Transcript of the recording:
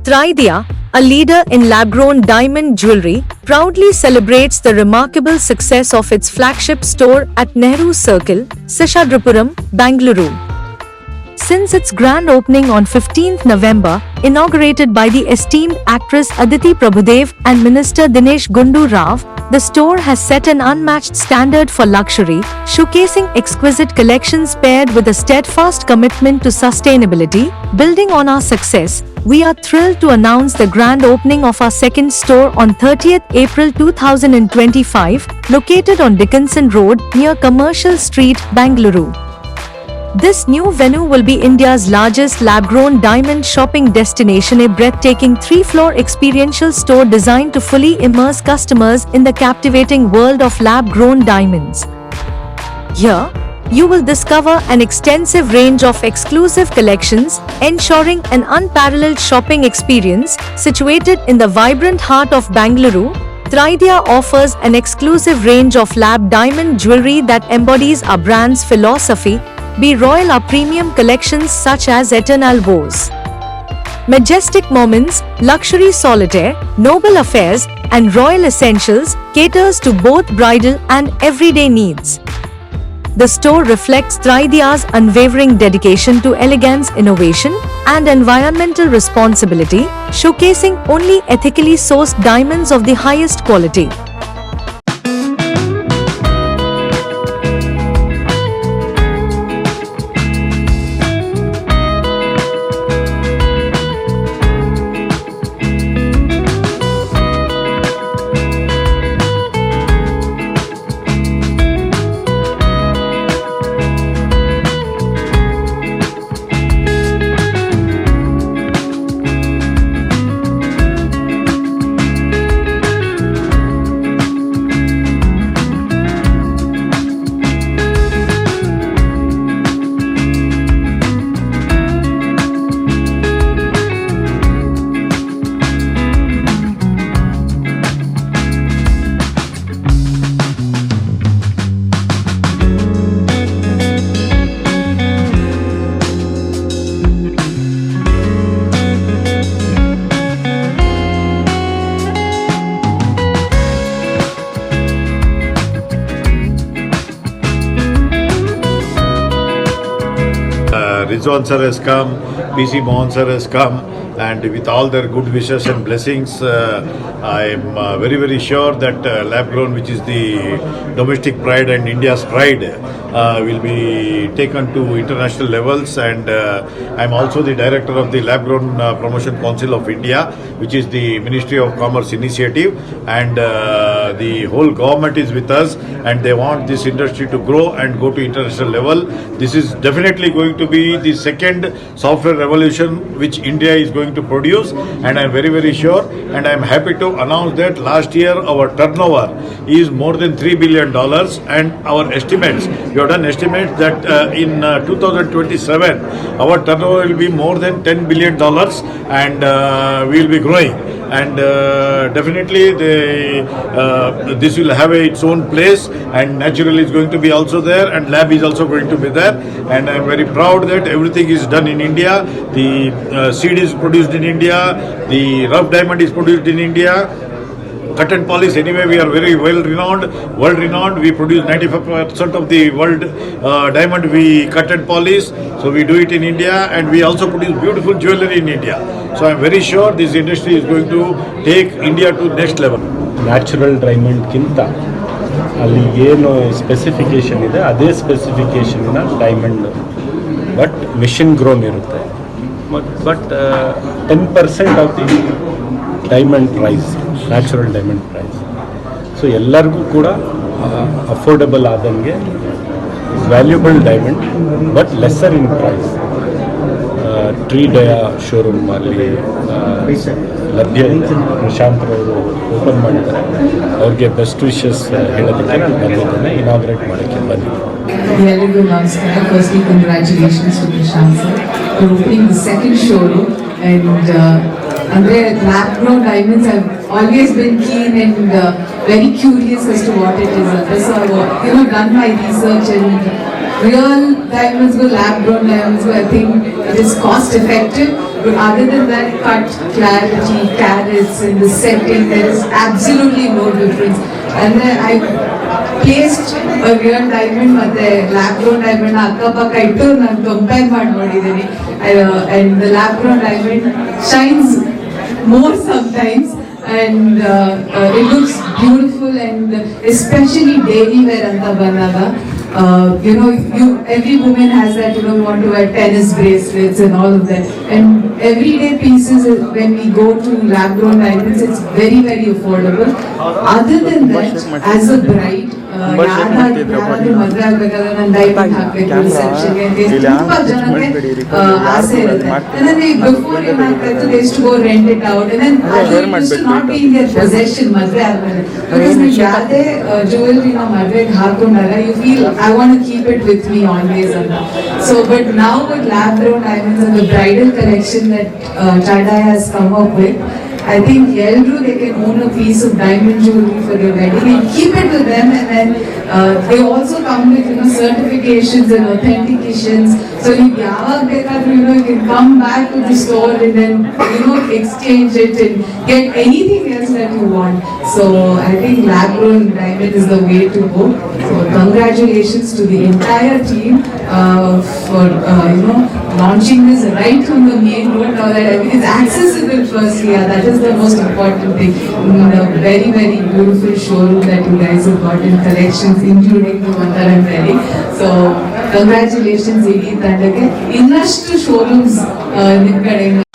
Tridia, a leader in lab-grown diamond jewelry, proudly celebrates the remarkable success of its flagship store at Nehru Circle, Seshadrapuram, Bangalore. Since its grand opening on 15th November, inaugurated by the esteemed actress Aditi Prabhudev and Minister Dinesh Gundu Rao, the store has set an unmatched standard for luxury, showcasing exquisite collections paired with a steadfast commitment to sustainability. Building on our success, we are thrilled to announce the grand opening of our second store on 30th April 2025, located on Dickinson Road near Commercial Street, Bangalore. This new venue will be India's largest lab-grown diamond shopping destination, a breathtaking 3-floor experiential store designed to fully immerse customers in the captivating world of lab-grown diamonds. Here, you will discover an extensive range of exclusive collections, ensuring an unparalleled shopping experience. Situated in the vibrant heart of Bangalore, Tridia offers an exclusive range of lab diamond jewelry that embodies our brand's philosophy. Be Royal, our premium collections such as Eternal Vows, Majestic Moments, Luxury Solitaire, Noble Affairs, and Royal Essentials caters to both bridal and everyday needs. The store reflects Tridia's unwavering dedication to elegance, innovation, and environmental responsibility, showcasing only ethically sourced diamonds of the highest quality. Rizwan sir has come, PC Mohan sir has come, and with all their good wishes and blessings, I am very sure that lab grown, which is the domestic pride and India's pride, will be taken to international levels. And I am also the director of the Lab Grown Promotion Council of India, which is the Ministry of Commerce initiative, and the whole government is with us, and they want this industry to grow and go to international level. This is definitely going to be the second software revolution which India is going to produce, and I am very sure, and I am happy to announce that last year our turnover is more than $3 billion, and our estimates, we have done estimates that in 2027 our turnover will be more than $10 billion, and we will be growing, and definitely this will have its own place, and naturally it's going to be also there, and lab is also going to be there, and I'm very proud that everything is done in India. The seed is produced in India, the rough diamond is produced in India, cut and polish, anyway we are very world renowned. We produce 95% of the world diamond we cut and polish, so we do it in India, and we also produce beautiful jewelry in India. So I am very sure this industry is going to take India to next level. Natural ಡೈಮಂಡ್ಗಿಂತ ಅಲ್ಲಿ ಏನು specification ಇದೆ ಅದೇ ಸ್ಪೆಸಿಫಿಕೇಷನ್ನ diamond, but machine grown ಇರುತ್ತೆ. But 10% of the diamond price, natural diamond price. So ಎಲ್ಲರಿಗೂ ಕೂಡ affordable ಆದಂಗೆ valuable diamond, but lesser in price. Tree Dia showroom ಅಲ್ಲಿ ಲಭ್ಯ ಇದೆ. ಪ್ರಶಾಂತ್ರವರು ಓಪನ್ ಮಾಡಿದ್ದಾರೆ. ಅವ್ರಿಗೆ ಬೆಸ್ಟ್ ವಿಶಸ್ ಹೇಳೋದಕ್ಕೆ ನಾನು ಬಂದಿದ್ದೇನೆ, ಇನಾಗ್ರೇಟ್ ಮಾಡೋಕ್ಕೆ ಬಂದಿದ್ದೀನಿ. ಎಲ್ಲರಿಗೂ ನಮಸ್ಕಾರ. Firstly, congratulations to Prashant sir for opening the second showroom. And andre lab grown diamonds, I've always been keen and very curious as to what it is. So I've done my research and real diamonds go, lab grown diamonds go. I think it is cost effective. But other than that, cut, clarity, carats in the setting, there is absolutely no difference. And then I placed a real diamond ಮತ್ತೆ lab grown diamond ಅಕ್ಕಪಕ್ಕ ಇಟ್ಟು ನಾನು compare ಮಾಡಿ ನೋಡಿದ್ದೀನಿ. And the lab grown diamond shines more sometimes. And it looks beautiful, and especially daily wear anta bannaga. You know, every woman has that, you know, want to wear tennis bracelets and all of that. And everyday pieces, when we go to lab grown diamonds, it's very, very affordable. Other than that, as a bride, ಯಾರಾದ್ರೂ ಮದುವೆ ಆಗ್ಬೇಕಾದ್ರೆ ನಾನು diamond ಹಾಕ್ಬೇಕು ರಿಸೆಪ್ಷನ್ಗೆ ತುಂಬಾ ಜನಕ್ಕೆ ಆಸೆ ಇರುತ್ತೆ. Before ಏನಾಗ್ತಾ ಇತ್ತು, they to go rent it out and not be in their possession ಮದುವೆ ಆದ್ಮೇಲೆ. ಬಿಕಾಸ್ ನೀವು ಯಾವುದೇ ಜ್ಯುವೆಲ್ರಿನ ಮದುವೆಗೆ ಹಾಕೊಂಡಾಗ you feel I want to keep it with me always ಅಂತ. So but now with lab grown diamonds and the bridal collection that Tata has come up with, I think they can own a piece of diamond jewelry for their wedding and keep it with them, and then they also come with, you know, certifications and authentications. So you can come back to the store and then, you know, exchange it and get anything else that you want. So I think lab grown diamond is the way to go. So congratulations to the entire team for you know, launching this right from the main road. Now that it's accessible firstly, that is the most important thing. A very, very beautiful showroom that you guys have got in collections, including the Mandaram Valley. So congratulations, Idi Tandake. Innashtu showrooms ನಿಮ್ಮ ಕಡೆಯಿಂದ